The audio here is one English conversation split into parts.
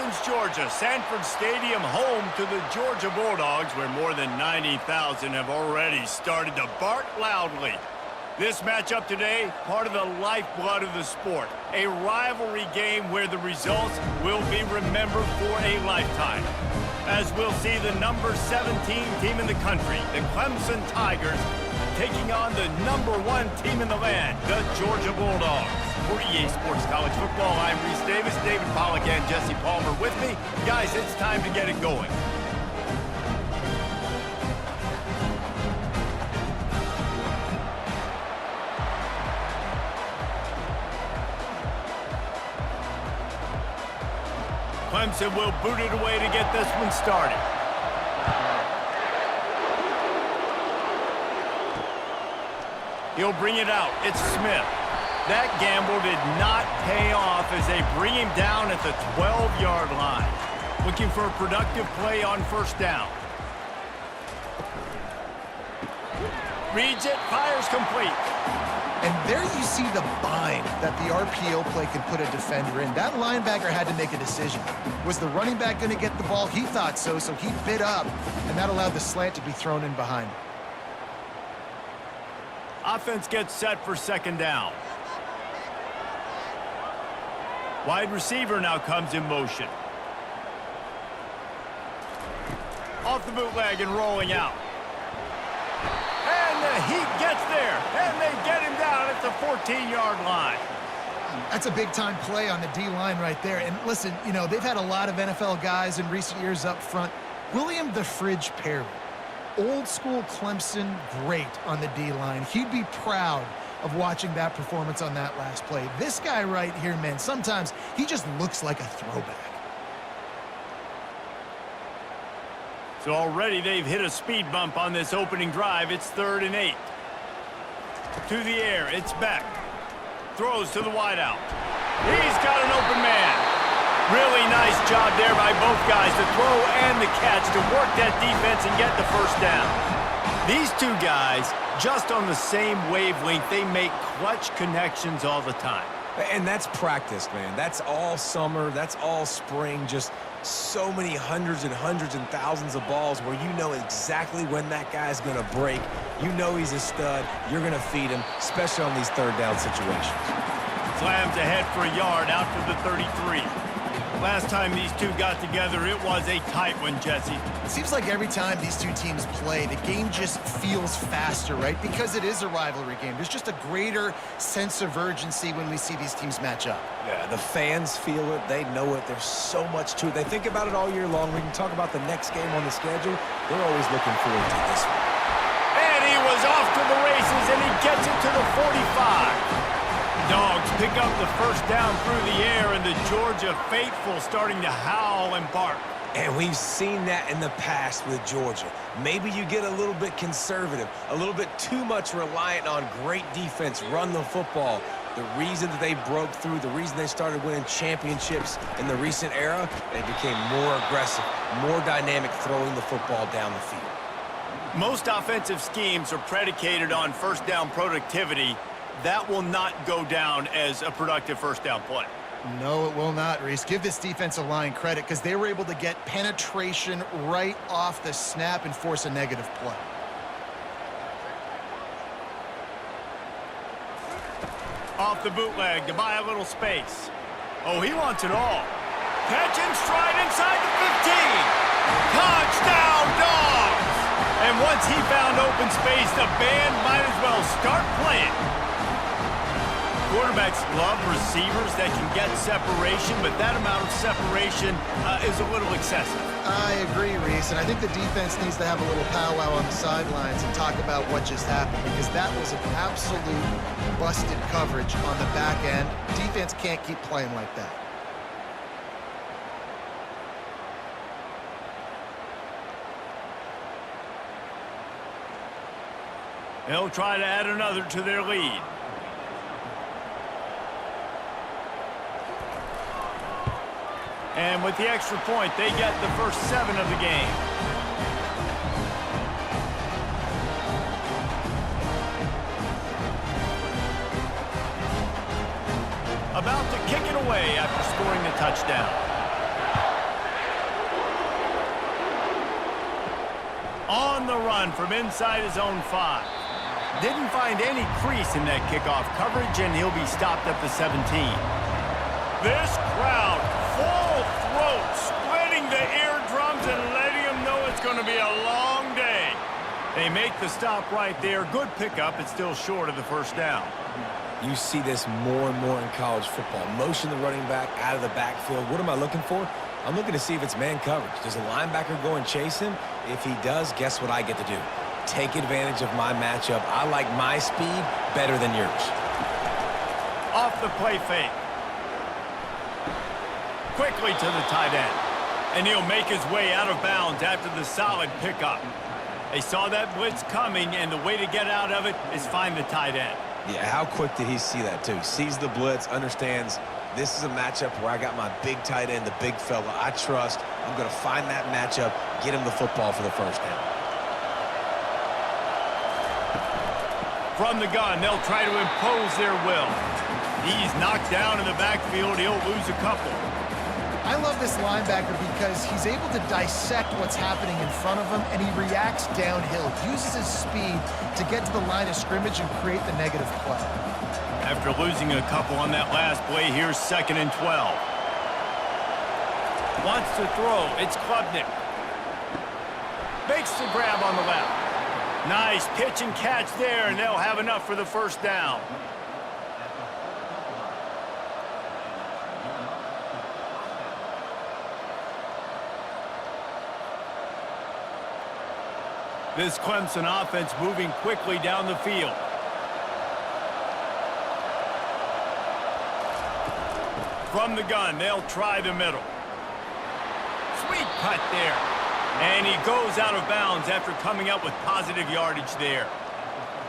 Athens, Georgia, Sanford Stadium, home to the Georgia Bulldogs, where more than 90,000 have already started to bark loudly. This matchup today, part of the lifeblood of the sport, a rivalry game where the results will be remembered for a lifetime. As we'll see the number 17 team in the country, the Clemson Tigers, taking on the number 1 team in the land, the Georgia Bulldogs. For EA Sports College Football, I'm Reese Davis, David Pollack, and Jesse Palmer with me. Guys, it's time to get it going. Clemson will boot it away to get this one started. He'll bring it out. It's Smith. That gamble did not pay off as they bring him down at the 12-yard line. Looking for a productive play on first down. Reads it, fires complete. And there you see the bind that the RPO play can put a defender in. That linebacker had to make a decision. Was the running back going to get the ball? He thought so, so he bit up, and that allowed the slant to be thrown in behind. Offense gets set for second down. Wide receiver now comes in motion. Off the bootleg and rolling out. And the Heat gets there, and they get him down at the 14-yard line. That's a big-time play on the D-line right there. And listen, you know, they've had a lot of NFL guys in recent years up front. William the Fridge Perry, old-school Clemson great on the D-line. He'd be proud of watching that performance on that last play. This guy right here, man, sometimes he just looks like a throwback. So already they've hit a speed bump on this opening drive. It's 3rd and 8. To the air, it's Beck. Throws to the wideout. He's got an open man. Really nice job there by both guys, the throw and the catch, to work that defense and get the first down. These two guys, just on the same wavelength, they make clutch connections all the time. And that's practice, man. That's all summer. That's all spring. Just so many hundreds and thousands of balls where you know exactly when that guy's going to break. You know he's a stud. You're going to feed him, especially on these third down situations. Slams ahead for a yard out to the 33. Last time these two got together, it was a tight one, Jesse. It seems like every time these two teams play, the game just feels faster, right? Because it is a rivalry game. There's just a greater sense of urgency when we see these teams match up. Yeah, the fans feel it. They know it. There's so much to it. They think about it all year long. We can talk about the next game on the schedule. They're always looking forward to this one. And he was off to the races, and he gets it to the 45. Dogs pick up the first down through the air, and the Georgia faithful starting to howl and bark. And we've seen that in the past with Georgia. Maybe you get a little bit conservative, a little bit too much reliant on great defense, run the football. The reason that they broke through, the reason they started winning championships in the recent era, they became more aggressive, more dynamic throwing the football down the field. Most offensive schemes are predicated on first down productivity. That will not go down as a productive first down play. No, it will not, Reese. Give this defensive line credit because they were able to get penetration right off the snap and force a negative play. Off the bootleg to buy a little space. Oh, he wants it all. Catch and stride inside the 15. Touchdown, Dogs! And once he found open space, the band might as well start playing. Quarterbacks love receivers that can get separation, but that amount of separation is a little excessive. I agree, Reese, and I think the defense needs to have a little powwow on the sidelines and talk about what just happened, because that was an absolute busted coverage on the back end. Defense can't keep playing like that. They'll try to add another to their lead. And with the extra point, they get the first 7 of the game. About to kick it away after scoring the touchdown. the run from inside his own 5. Didn't find any crease in that kickoff coverage, and he'll be stopped at the 17. This crowd, full throat, splitting the eardrums and letting them know it's going to be a long day. They make the stop right there. Good pickup. It's still short of the first down. You see this more and more in college football. Motion the running back out of the backfield. What am I looking for? I'm looking to see if it's man coverage. Does a linebacker go and chase him? If he does, guess what I get to do? Take advantage of my matchup. I like my speed better than yours. Off the play fake. Quickly to the tight end. And he'll make his way out of bounds after the solid pickup. They saw that blitz coming, and the way to get out of it is find the tight end. Yeah, how quick did he see that, too? Sees the blitz, understands this is a matchup where I got my big tight end, the big fella I trust. I'm going to find that matchup, get him the football for the first down. From the gun, they'll try to impose their will. He's knocked down in the backfield. He'll lose a couple. I love this linebacker because he's able to dissect what's happening in front of him, and he reacts downhill, uses his speed to get to the line of scrimmage and create the negative play. After losing a couple on that last play, here's 2nd and 12. Wants to throw. It's Klubnik. Makes the grab on the left. Nice pitch and catch there, and they'll have enough for the first down. This Clemson offense moving quickly down the field. From the gun, they'll try the middle. Sweet cut there. And he goes out of bounds after coming up with positive yardage there.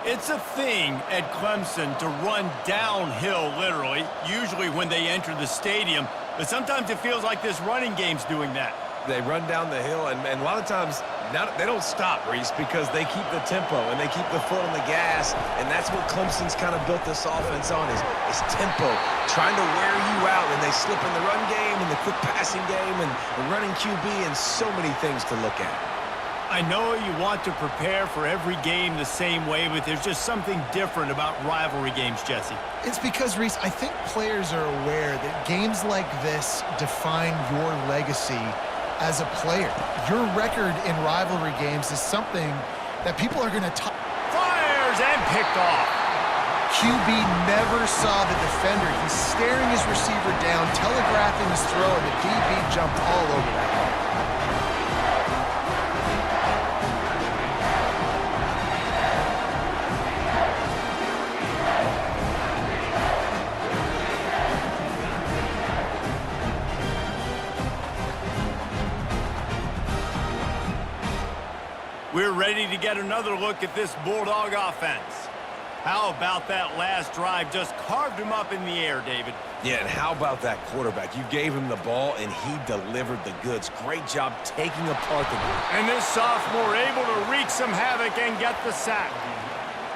It's a thing at Clemson to run downhill, literally, usually when they enter the stadium. But sometimes it feels like this running game's doing that. They run down the hill, and a lot of times they don't stop, Reese, because they keep the tempo and they keep the foot on the gas, and that's what Clemson's kind of built this offense on is tempo, trying to wear you out, and they slip in the run game and the quick passing game and the running QB and so many things to look at. I know you want to prepare for every game the same way, but there's just something different about rivalry games, Jesse. It's because, Reese, I think players are aware that games like this define your legacy as a player. Your record in rivalry games is something that people are going to talk. Fires and picked off. QB never saw the defender. He's staring his receiver down, telegraphing his throw, and the DB jumped all over that one. We're ready to get another look at this Bulldog offense. How about that last drive? Just carved him up in the air, David. Yeah, and how about that quarterback? You gave him the ball, and he delivered the goods. Great job taking apart the group. And this sophomore able to wreak some havoc and get the sack.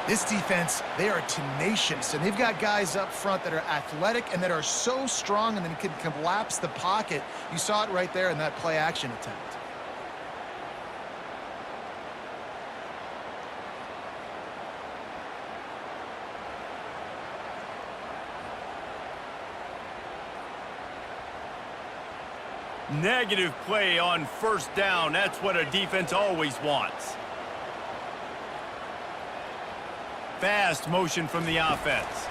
This defense, they are tenacious, and they've got guys up front that are athletic and that are so strong and then can collapse the pocket. You saw it right there in that play-action attempt. Negative play on first down. That's what a defense always wants. Fast motion from the offense.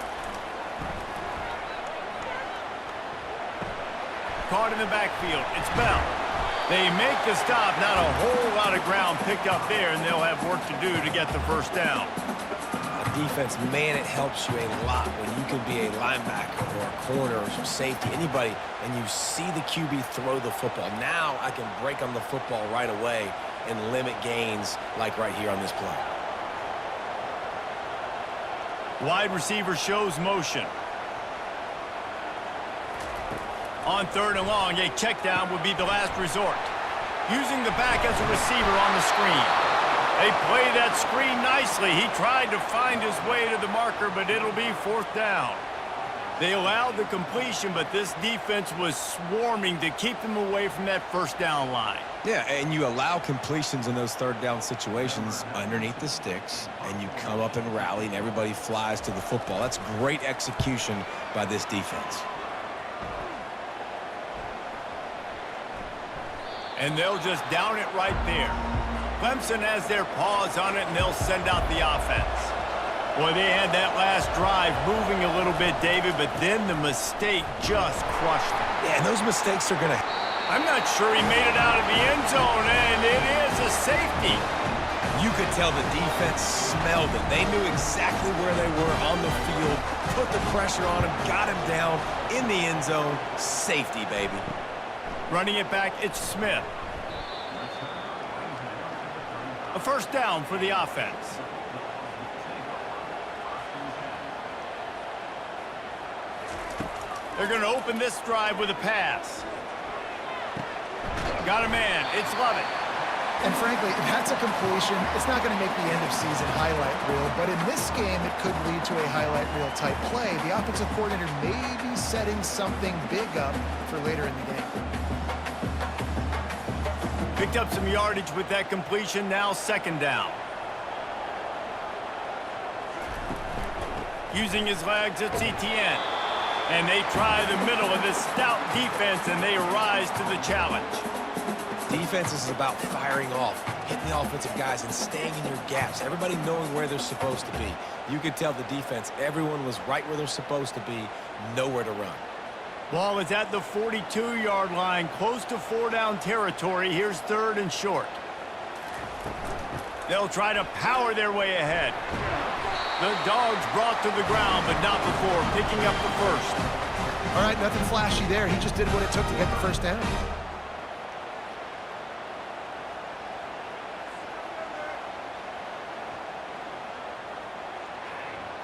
Caught in the backfield. It's Bell. They make the stop. Not a whole lot of ground picked up there, and they'll have work to do to get the first down. Defense, man, it helps you a lot when you can be a linebacker or a corner or some safety, anybody, and you see the QB throw the football. Now I can break on the football right away and limit gains like right here on this play. Wide receiver shows motion. On 3rd and long, a check down would be the last resort. Using the back as a receiver on the screen. They play that screen nicely. He tried to find his way to the marker, but it'll be 4th down. They allowed the completion, but this defense was swarming to keep them away from that first down line. Yeah, and you allow completions in those third down situations underneath the sticks, and you come up and rally, and everybody flies to the football. That's great execution by this defense. And they'll just down it right there. Clemson has their paws on it, and they'll send out the offense. Boy, they had that last drive moving a little bit, David, but then the mistake just crushed them. Yeah, and those mistakes are going to... I'm not sure he made it out of the end zone, and it is a safety. You could tell the defense smelled it. They knew exactly where they were on the field, put the pressure on him, got him down in the end zone. Safety, baby. Running it back, it's Smith. A first down for the offense. They're going to open this drive with a pass. Got a man. It's Lovett. And frankly, if that's a completion, it's not going to make the end-of-season highlight reel. But in this game, it could lead to a highlight reel type play. The offensive coordinator may be setting something big up for later in the game. Picked up some yardage with that completion. Now second down. Using his legs, it's Etienne. And they try the middle of this stout defense, and they rise to the challenge. Defense is about firing off, hitting the offensive guys, and staying in your gaps. Everybody knowing where they're supposed to be. You could tell the defense, everyone was right where they're supposed to be, nowhere to run. Ball is at the 42-yard line, close to four-down territory. Here's third and short. They'll try to power their way ahead. The Dogs brought to the ground, but not before picking up the first. All right, nothing flashy there. He just did what it took to get the first down.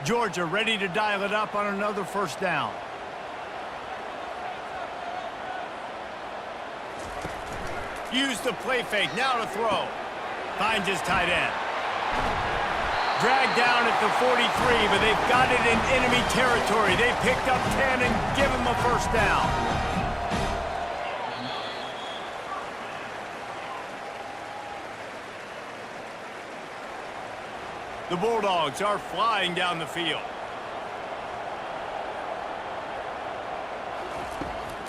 Georgia ready to dial it up on another first down. Use the play fake, now to throw. Finds his tight end. Dragged down at the 43, but they've got it in enemy territory. They picked up 10 and give him a first down. The Bulldogs are flying down the field.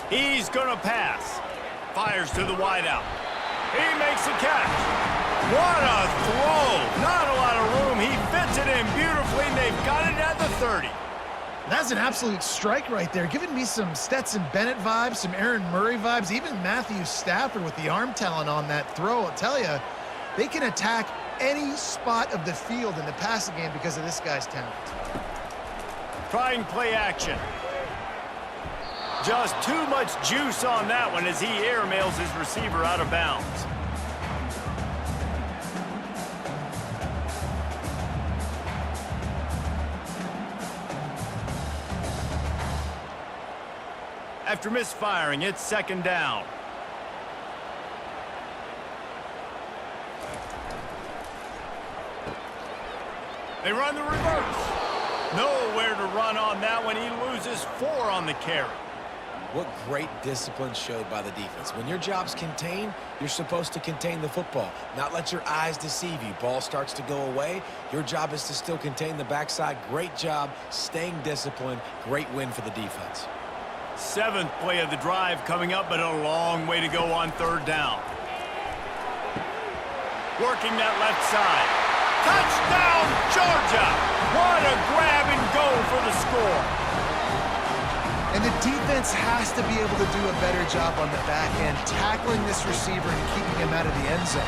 He's gonna pass. Fires to the wideout. He makes a catch. What a throw. Not a lot of room. He fits it in beautifully, and they've got it at the 30. That's an absolute strike right there. Giving me some Stetson Bennett vibes, some Aaron Murray vibes, even Matthew Stafford with the arm talent on that throw. I'll tell you, they can attack any spot of the field in the passing game because of this guy's talent. Trying play action. Just too much juice on that one as he airmails his receiver out of bounds. After misfiring, it's second down. They run the reverse. Nowhere to run on that one. He loses 4 on the carry. What great discipline showed by the defense. When your job's contained, you're supposed to contain the football, not let your eyes deceive you. Ball starts to go away. Your job is to still contain the backside. Great job staying disciplined. Great win for the defense. 7th play of the drive coming up, but a long way to go on third down. Working that left side. Touchdown, Georgia! What a grab and go for the score. And the defense has to be able to do a better job on the back end, tackling this receiver and keeping him out of the end zone.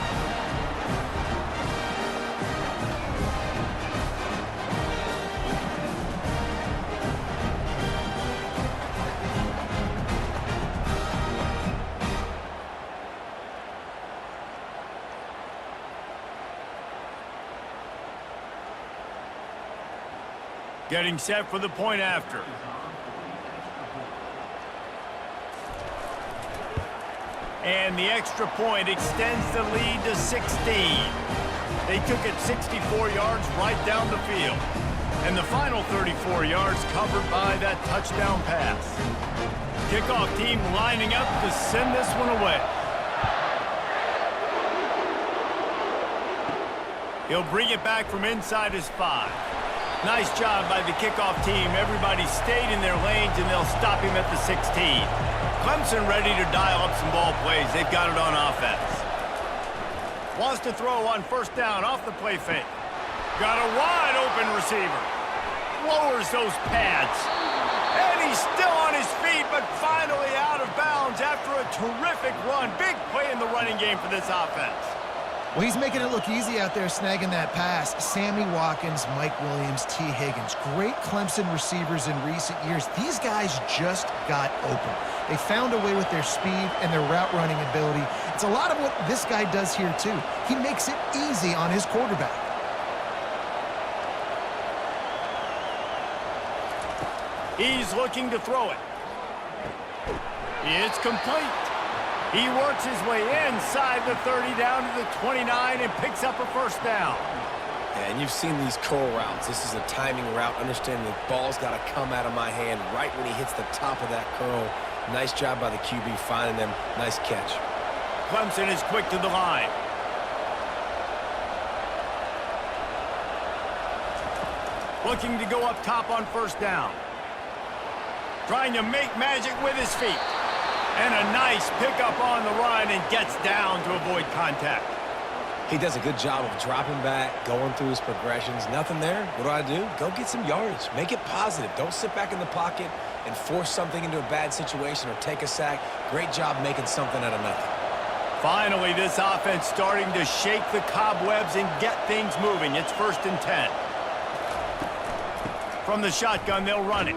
Getting set for the point after. And the extra point extends the lead to 16. They took it 64 yards right down the field. And the final 34 yards covered by that touchdown pass. Kickoff team lining up to send this one away. He'll bring it back from inside his 5. Nice job by the kickoff team. Everybody stayed in their lanes, and they'll stop him at the 16. Clemson ready to dial up some ball plays. They've got it on offense. Wants to throw on first down off the play fake. Got a wide open receiver. Lowers those pads. And he's still on his feet, but finally out of bounds after a terrific run. Big play in the running game for this offense. Well, he's making it look easy out there snagging that pass. Sammy Watkins, Mike Williams, T. Higgins. Great Clemson receivers in recent years. These guys just got open. They found a way with their speed and their route running ability. It's a lot of what this guy does here, too. He makes it easy on his quarterback. He's looking to throw it. It's complete. He works his way inside the 30 down to the 29 and picks up a first down. Yeah, and you've seen these curl routes. This is a timing route, understanding the ball's got to come out of my hand right when he hits the top of that curl. Nice job by the QB finding them. Nice catch. Clemson is quick to the line. Looking to go up top on first down. Trying to make magic with his feet. And a nice pickup on the run and gets down to avoid contact. He does a good job of dropping back, going through his progressions. Nothing there. What do? Go get some yardage. Make it positive. Don't sit back in the pocket and force something into a bad situation or take a sack. Great job making something out of nothing. Finally, this offense starting to shake the cobwebs and get things moving. It's 1st and 10. From the shotgun, they'll run it.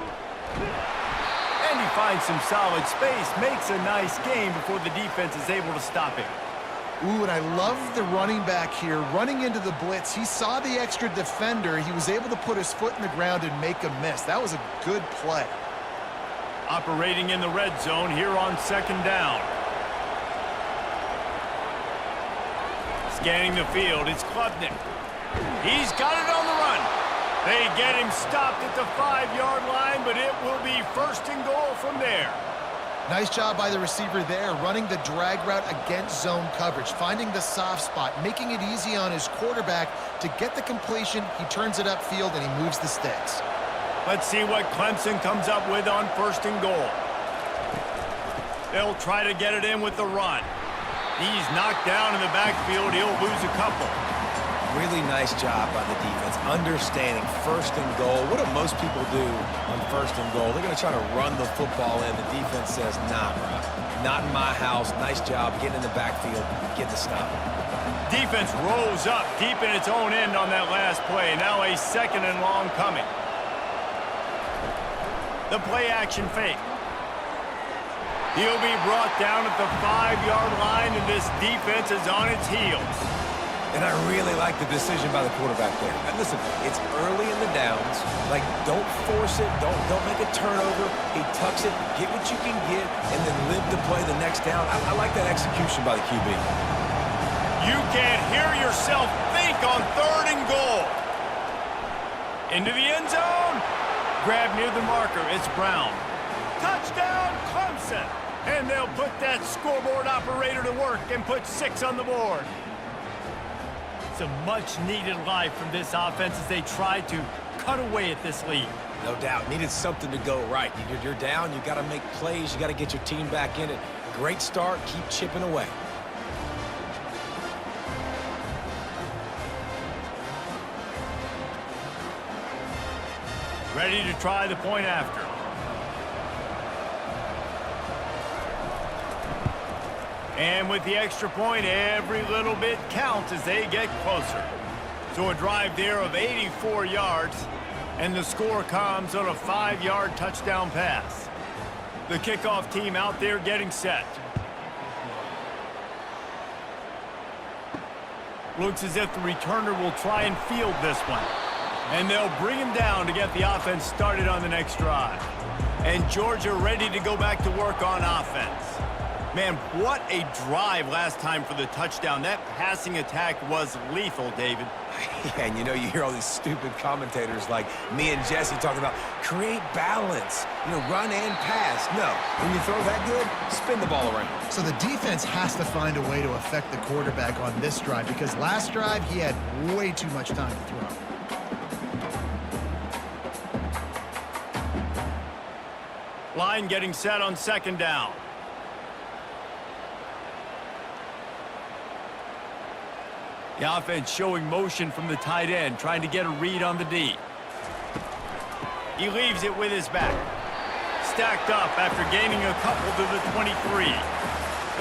And he finds some solid space, makes a nice game before the defense is able to stop him. Ooh, and I love the running back here. Running into the blitz, he saw the extra defender. He was able to put his foot in the ground and make a miss. That was a good play. Operating in the red zone here on 2nd down. Scanning the field, it's Klubnik. He's got it on the run. They get him stopped at the 5-yard line, but it will be 1st and goal from there. Nice job by the receiver there, running the drag route against zone coverage, finding the soft spot, making it easy on his quarterback to get the completion. He turns it upfield, and he moves the sticks. Let's see what Clemson comes up with on 1st and goal. They'll try to get it in with the run. He's knocked down in the backfield. He'll lose a couple. Really nice job by the defense, understanding 1st and goal. What do most people do on 1st and goal? They're going to try to run the football in. The defense says, nah, bro, not in my house. Nice job getting in the backfield, get the stop. Defense rose up deep in its own end on that last play. Now a 2nd and long coming. The play action fake. He'll be brought down at the 5-yard line, and this defense is on its heels. And I really like the decision by the quarterback there. And listen, it's early in the downs. Like, don't force it. Don't make a turnover. He tucks it, get what you can get, and then live to play the next down. I like that execution by the QB. You can't hear yourself think on 3rd and goal. Into the end zone. Grab near the marker. It's Brown. Touchdown, Clemson. And they'll put that scoreboard operator to work and put 6 on the board. Some much-needed life from this offense as they try to cut away at this lead. No doubt. Needed something to go right. You're down. You got to make plays. You got to get your team back in it. Great start. Keep chipping away. Ready to try the point after. And with the extra point, every little bit counts as they get closer. So a drive there of 84 yards, and the score comes on a 5-yard touchdown pass. The kickoff team out there getting set. Looks as if the returner will try and field this one. And they'll bring him down to get the offense started on the next drive. And Georgia ready to go back to work on offense. Man, what a drive last time for the touchdown. That passing attack was lethal, David. Yeah, and you hear all these stupid commentators like me and Jesse talking about create balance, run and pass. No, when you throw that good, spin the ball around. So the defense has to find a way to affect the quarterback on this drive because last drive he had way too much time to throw. Line getting set on second down. The offense showing motion from the tight end, trying to get a read on the D. He leaves it with his back. Stacked up after gaining a couple to the 23.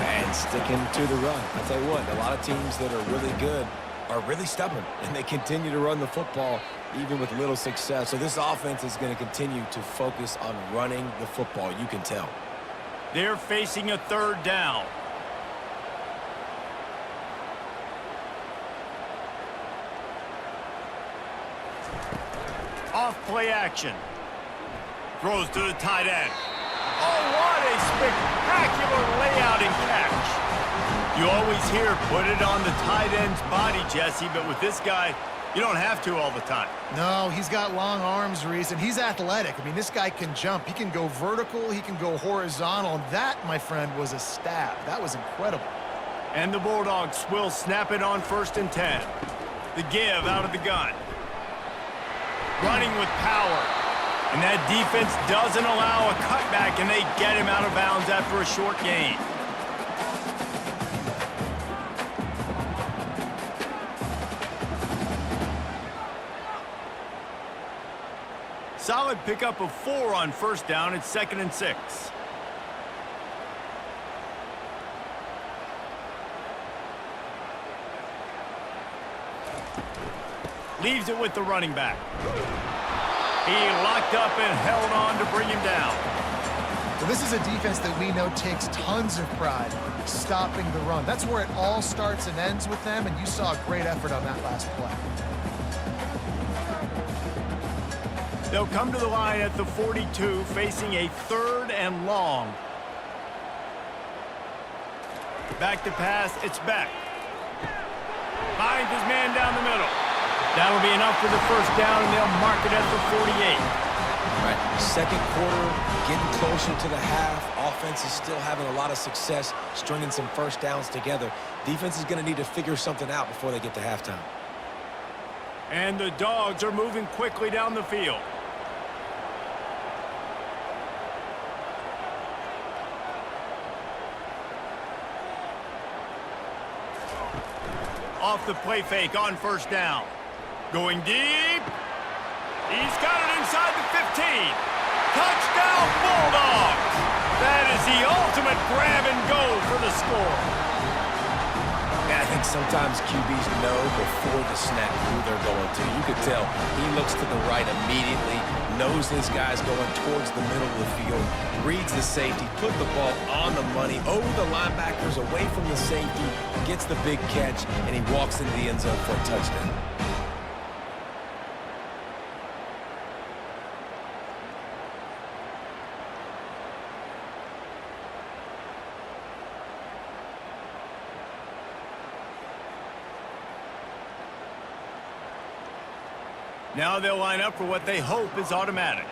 And sticking to the run. I'll tell you what, a lot of teams that are really good are really stubborn, and they continue to run the football even with little success. So this offense is going to continue to focus on running the football. You can tell. They're facing a third down. Off play action. Throws to the tight end. Oh, what a spectacular layout and catch. You always hear put it on the tight end's body, Jesse, but with this guy, you don't have to all the time. No, he's got long arms, Reese, and he's athletic. I mean, this guy can jump. He can go vertical. He can go horizontal. And that, my friend, was a stab. That was incredible. And the Bulldogs will snap it on 1st and 10. The give out of the gun. Running with power. And that defense doesn't allow a cutback, and they get him out of bounds after a short gain. Solid pickup of 4 on 1st down. It's 2nd and 6. Leaves it with the running back. He locked up and held on to bring him down. Well, this is a defense that we know takes tons of pride stopping the run. That's where it all starts and ends with them, and you saw a great effort on that last play. They'll come to the line at the 42, facing a 3rd and long. Back to pass, it's Beck. Finds his man down the middle. That'll be enough for the 1st down, and they'll mark it at the 48. Right, 2nd quarter, getting closer to the half. Offense is still having a lot of success stringing some 1st downs together. Defense is going to need to figure something out before they get to halftime. And the Dogs are moving quickly down the field. Off the play fake on 1st down. Going deep. He's got it inside the 15. Touchdown, Bulldogs! That is the ultimate grab and go for the score. Yeah, I think sometimes QBs know before the snap who they're going to. You could tell he looks to the right immediately, knows this guy's going towards the middle of the field, reads the safety, put the ball on the money, over the linebackers, away from the safety, gets the big catch, and he walks into the end zone for a touchdown. Now they'll line up for what they hope is automatic.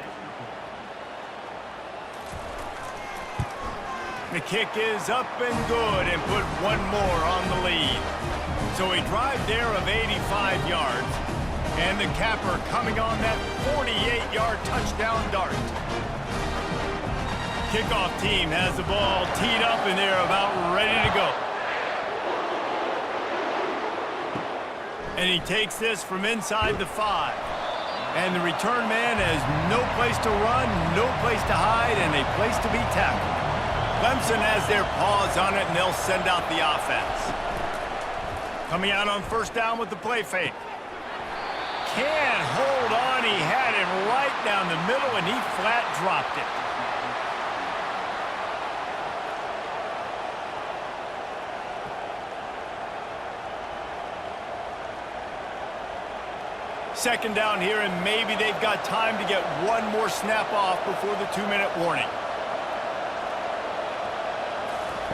The kick is up and good and put one more on the lead. So a drive there of 85 yards. And the capper coming on that 48-yard touchdown dart. Kickoff team has the ball teed up and they're about ready to go. And he takes this from inside the 5. And the return man has no place to run, no place to hide, and a place to be tackled. Clemson has their paws on it, and they'll send out the offense. Coming out on 1st down with the play fake. Can't hold on. He had it right down the middle, and he flat dropped it. Second down here, and maybe they've got time to get one more snap off before the 2-minute warning.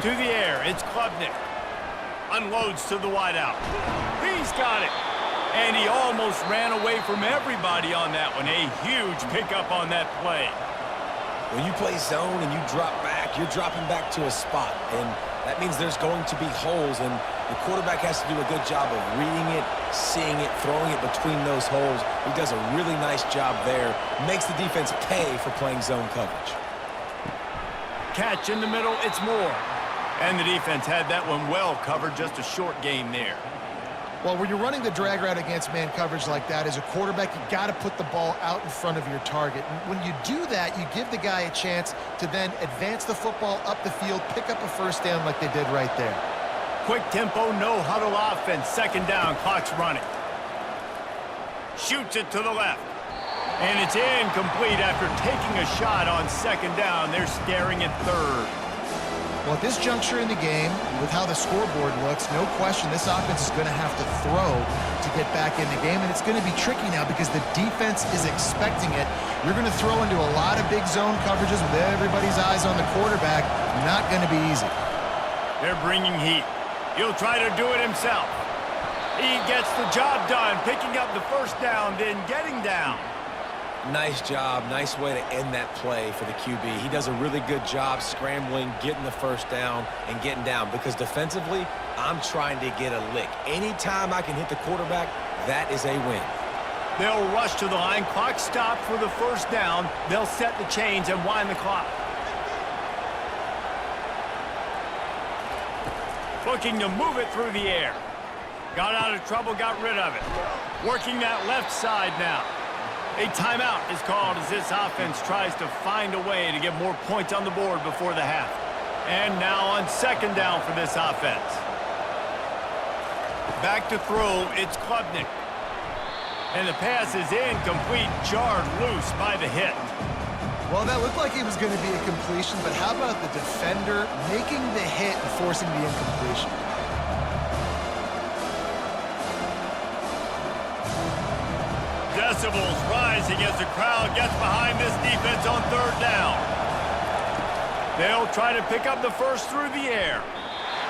To the air, it's Klubnik. Unloads to the wideout. He's got it. And he almost ran away from everybody on that one. A huge pickup on that play. When you play zone and you drop back, you're dropping back to a spot. And that means there's going to be holes, and the quarterback has to do a good job of reading it, seeing it, throwing it between those holes. He does a really nice job there. Makes the defense pay for playing zone coverage. Catch in the middle, it's Moore. And the defense had that one well covered, just a short gain there. Well, when you're running the drag route against man coverage like that, as a quarterback, you got to put the ball out in front of your target. And when you do that, you give the guy a chance to then advance the football up the field, pick up a first down like they did right there. Quick tempo, no huddle offense. Second down, clock's running. Shoots it to the left. And it's incomplete after taking a shot on second down. They're staring at third. Well, at this juncture in the game, with how the scoreboard looks, no question this offense is going to have to throw to get back in the game, and it's going to be tricky now because the defense is expecting it. You're going to throw into a lot of big zone coverages with everybody's eyes on the quarterback. Not going to be easy. They're bringing heat. He'll try to do it himself. He gets the job done, picking up the first down, then getting down. Nice job. Nice way to end that play for the QB. He does a really good job scrambling, getting the first down, and getting down. Because defensively, I'm trying to get a lick. Anytime I can hit the quarterback, that is a win. They'll rush to the line. Clock stopped for the first down. They'll set the chains and wind the clock. Looking to move it through the air. Got out of trouble, got rid of it. Working that left side now. A timeout is called as this offense tries to find a way to get more points on the board before the half. And now on second down for this offense. Back to throw, it's Klubnik. And the pass is incomplete, jarred loose by the hit. Well, that looked like it was going to be a completion, but how about the defender making the hit and forcing the incompletion? Decibels rising as the crowd gets behind this defense on third down. They'll try to pick up the first through the air.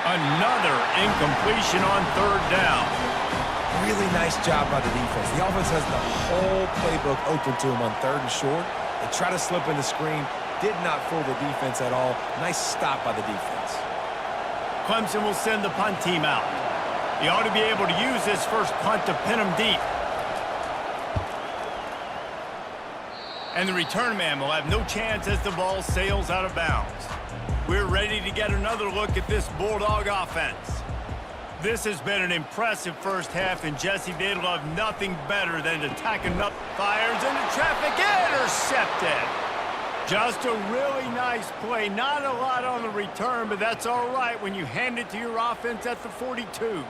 Another incompletion on third down. Really nice job by the defense. The offense has the whole playbook open to them on third and short. They try to slip in the screen. Did not fool the defense at all. Nice stop by the defense. Clemson will send the punt team out. He ought to be able to use this first punt to pin him deep. And the return man will have no chance as the ball sails out of bounds. We're ready to get another look at this Bulldog offense. This has been an impressive first half, and Jesse, they love nothing better than attacking up, fires into traffic, intercepted. Just a really nice play. Not a lot on the return, but that's all right when you hand it to your offense at the 42.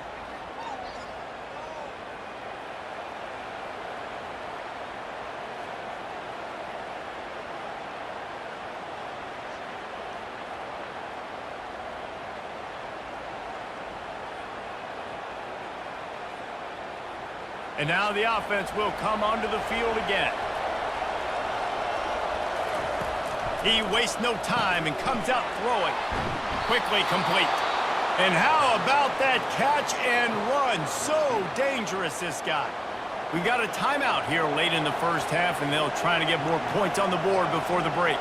And now the offense will come onto the field again. He wastes no time and comes out throwing. Quickly complete. And how about that catch and run? So dangerous, this guy. We got a timeout here late in the first half, and they'll try to get more points on the board before the break.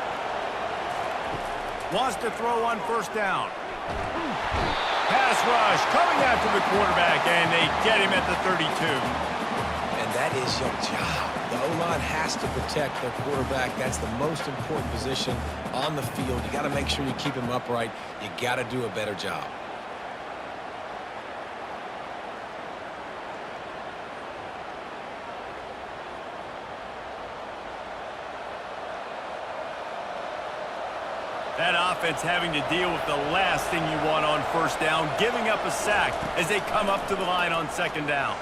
Wants to throw on first down. Pass rush coming after the quarterback, and they get him at the 32. That is your job. The O-line has to protect their quarterback. That's the most important position on the field. You got to make sure you keep him upright. You got to do a better job. That offense having to deal with the last thing you want on first down, giving up a sack as they come up to the line on second down.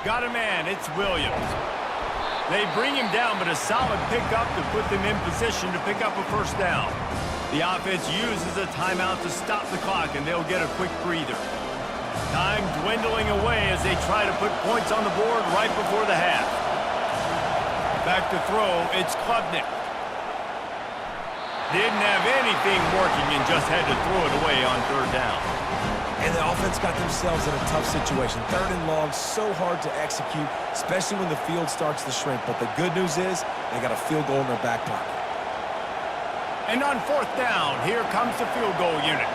Got a man, it's Williams. They bring him down, but a solid pickup to put them in position to pick up a first down. The offense uses a timeout to stop the clock, and they'll get a quick breather. Time dwindling away as they try to put points on the board right before the half. Back to throw, it's Klubnik. Didn't have anything working and just had to throw it away on third down. And the offense got themselves in a tough situation. Third and long, so hard to execute, especially when the field starts to shrink. But the good news is they got a field goal in their back pocket. And on fourth down, here comes the field goal unit.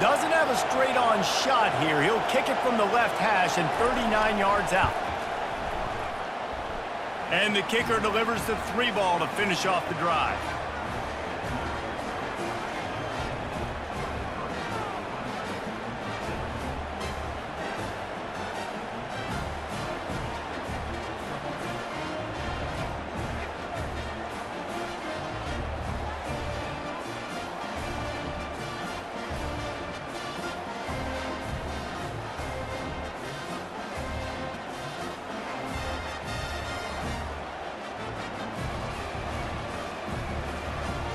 Doesn't have a straight-on shot here. He'll kick it from the left hash and 39 yards out. And the kicker delivers the 3-ball to finish off the drive.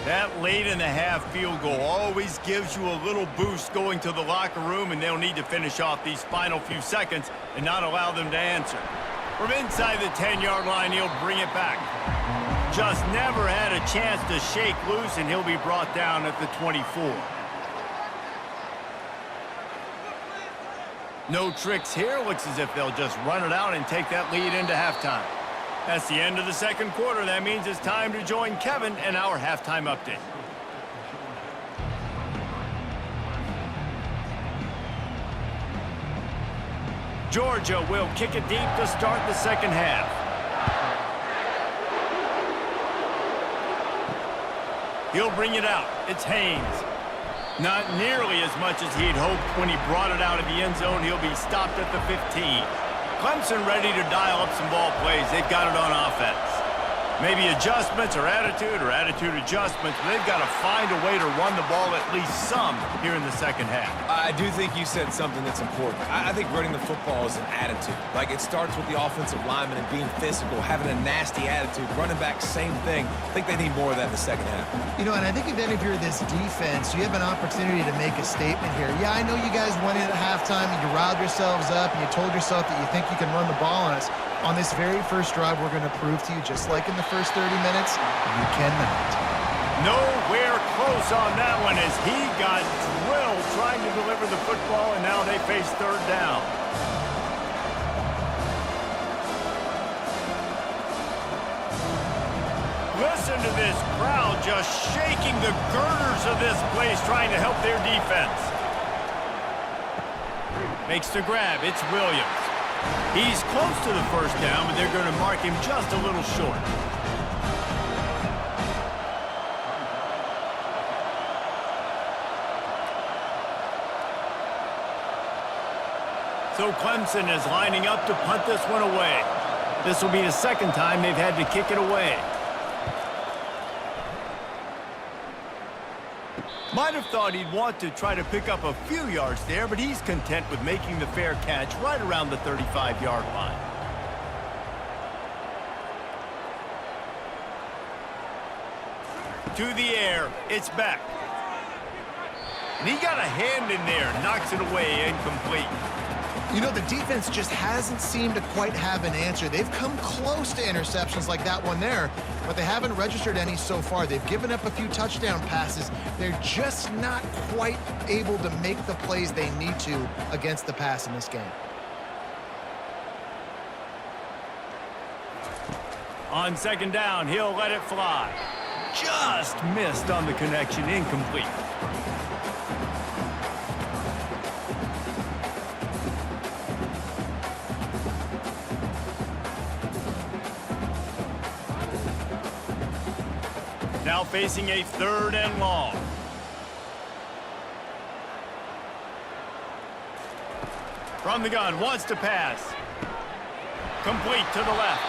That late-in-the-half field goal always gives you a little boost going to the locker room, and they'll need to finish off these final few seconds and not allow them to answer. From inside the 10-yard line, he'll bring it back. Just never had a chance to shake loose, and he'll be brought down at the 24. No tricks here. Looks as if they'll just run it out and take that lead into halftime. That's the end of the second quarter. That means it's time to join Kevin and our halftime update. Georgia will kick it deep to start the second half. He'll bring it out. It's Haynes. Not nearly as much as he'd hoped when he brought it out of the end zone. He'll be stopped at the 15. Clemson ready to dial up some ball plays. They've got it on offense. Maybe adjustments or attitude adjustments, but they've got to find a way to run the ball at least some here in the second half. I do think you said something that's important. I think running the football is an attitude. Like, it starts with the offensive lineman and being physical, having a nasty attitude. Running back, same thing. I think they need more of that in the second half. You know, and I think then if you're this defense, you have an opportunity to make a statement here. Yeah, I know you guys went in at halftime and you riled yourselves up and you told yourself that you think you can run the ball on us. On this very first drive, we're going to prove to you, just like in the first 30 minutes, you cannot. Nowhere close on that one as he got drilled trying to deliver the football, and now they face third down. Listen to this crowd just shaking the girders of this place trying to help their defense. Makes the grab. It's Williams. He's close to the first down, but they're going to mark him just a little short. So Clemson is lining up to punt this one away. This will be the second time they've had to kick it away. Might have thought he'd want to try to pick up a few yards there, but he's content with making the fair catch right around the 35-yard line. To the air, it's back. And he got a hand in there, knocks it away, incomplete. You know, the defense just hasn't seemed to quite have an answer. They've come close to interceptions like that one there, but they haven't registered any so far. They've given up a few touchdown passes. They're just not quite able to make the plays they need to against the pass in this game. On second down, he'll let it fly. Just missed on the connection, incomplete. Now facing a third and long. From the gun, wants to pass. Complete to the left.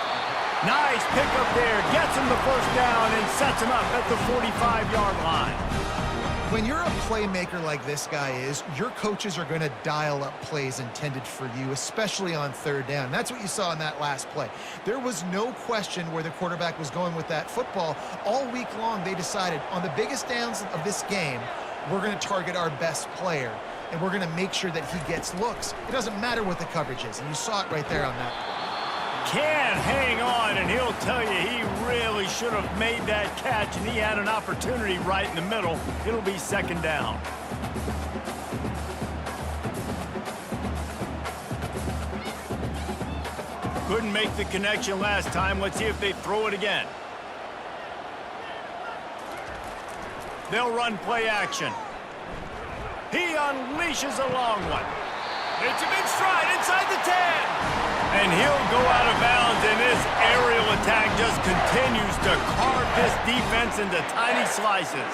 Nice pickup there. Gets him the first down and sets him up at the 45-yard line. When you're a playmaker like this guy is, your coaches are going to dial up plays intended for you, especially on third down. That's what you saw in that last play. There was no question where the quarterback was going with that football. All week long, they decided on the biggest downs of this game, we're going to target our best player, and we're going to make sure that he gets looks. It doesn't matter what the coverage is, and you saw it right there on that play. can't hang on, and he'll tell you he really should have made that catch, and he had an opportunity right in the middle. It'll be second down. Couldn't make the connection last time. Let's see if they throw it again. They'll run play action. He unleashes a long one. It's a big stride inside the 10. And he'll go out of bounds, and this aerial attack just continues to carve this defense into tiny slices.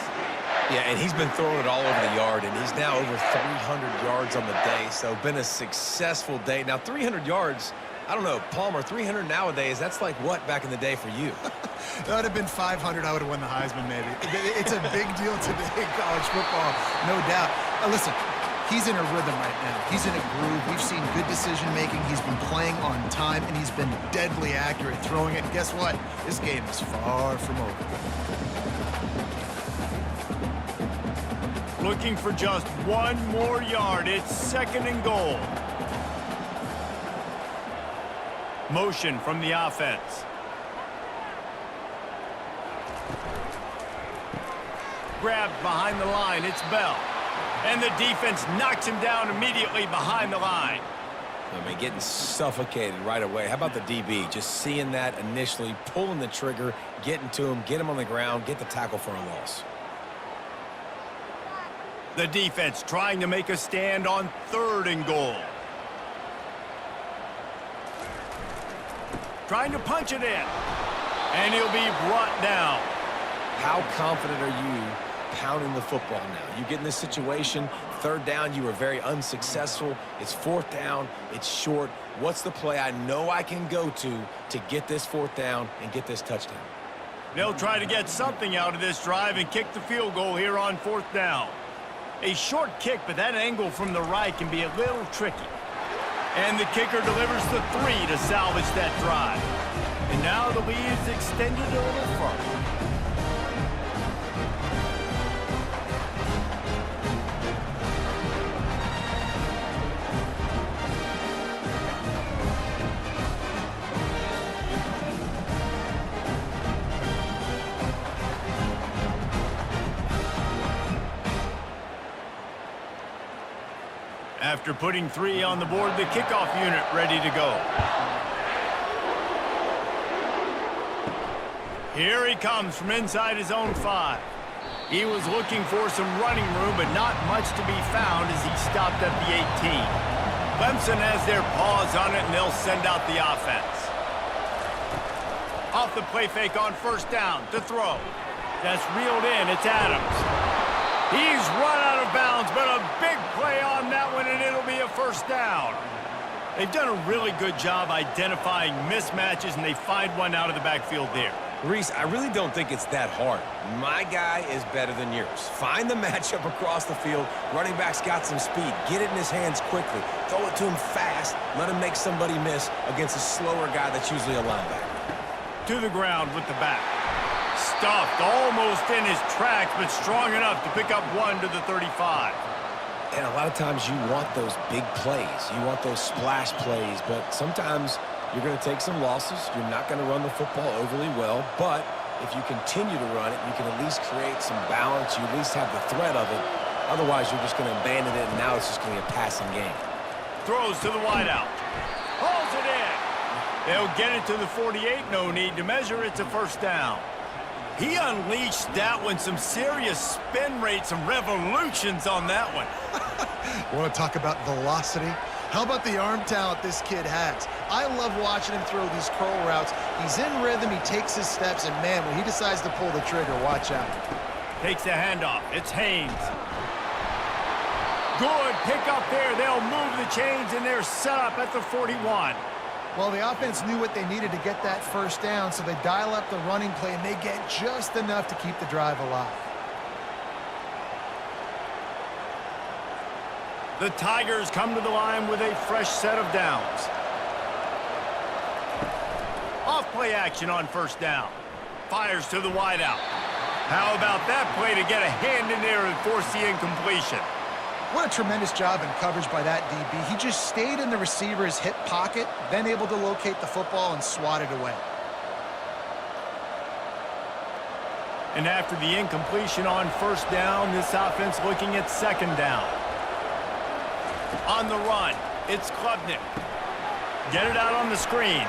Yeah, and he's been throwing it all over the yard, and he's now over 300 yards on the day, so been a successful day. Now, 300 yards, I don't know, Palmer, 300 nowadays, that's like what back in the day for you? That would have been 500. I would have won the Heisman, maybe. It's a big deal today in college football, no doubt. Listen, he's in a rhythm right now. He's in a groove. We've seen good decision-making. He's been playing on time, and he's been deadly accurate throwing it. And guess what? This game is far from over. Looking for just one more yard. It's second and goal. Motion from the offense. Grabbed behind the line. It's Bell. And the defense knocks him down immediately behind the line. I mean, getting suffocated right away. How about the DB? Just seeing that initially, pulling the trigger, getting to him, get him on the ground, get the tackle for a loss. The defense trying to make a stand on third and goal. Trying to punch it in. And he'll be brought down. How confident are you pounding the football now? You get in this situation, third down, you were very unsuccessful. It's fourth down, it's short. What's the play I know I can go to get this fourth down and get this touchdown? They'll try to get something out of this drive and kick the field goal here on fourth down. A short kick, but that angle from the right can be a little tricky. And the kicker delivers the 3 to salvage that drive. And now the lead is extended a little further. After putting 3 on the board, the kickoff unit ready to go. Here he comes from inside his own 5. He was looking for some running room, but not much to be found as he stopped at the 18. Clemson has their paws on it, and they'll send out the offense. Off the play fake on first down to throw. That's reeled in. It's Adams. He's run out of bounds, but a big play on that one, and it'll be a first down. They've done a really good job identifying mismatches, and they find one out of the backfield there. Reese, I really don't think it's that hard. My guy is better than yours. Find the matchup across the field. Running back's got some speed. Get it in his hands quickly. Throw it to him fast. Let him make somebody miss against a slower guy that's usually a linebacker. To the ground with the back. Stuffed almost in his tracks, but strong enough to pick up 1 to the 35. And a lot of times you want those big plays. You want those splash plays, but sometimes you're going to take some losses. You're not going to run the football overly well, but if you continue to run it, you can at least create some balance. You at least have the threat of it. Otherwise, you're just going to abandon it, and now it's just going to be a passing game. Throws to the wideout. Hauls it in. They'll get it to the 48. No need to measure. It's a first down. He unleashed that one. Some serious spin rate, some revolutions on that one. Want to talk about velocity? How about the arm talent this kid has? I love watching him throw these curl routes. He's in rhythm, he takes his steps, and man, when he decides to pull the trigger, watch out. Takes the handoff. It's Haynes. Good pick up there. They'll move the chains, and they're set up at the 41. Well, the offense knew what they needed to get that first down, so they dial up the running play, and they get just enough to keep the drive alive. The Tigers come to the line with a fresh set of downs. Off play action on first down. Fires to the wideout. How about that play to get a hand in there and force the incompletion? What a tremendous job in coverage by that DB. He just stayed in the receiver's hip pocket, then able to locate the football and swat it away. And after the incompletion on first down, this offense looking at second down. On the run, it's Klubnik. Get it out on the screen.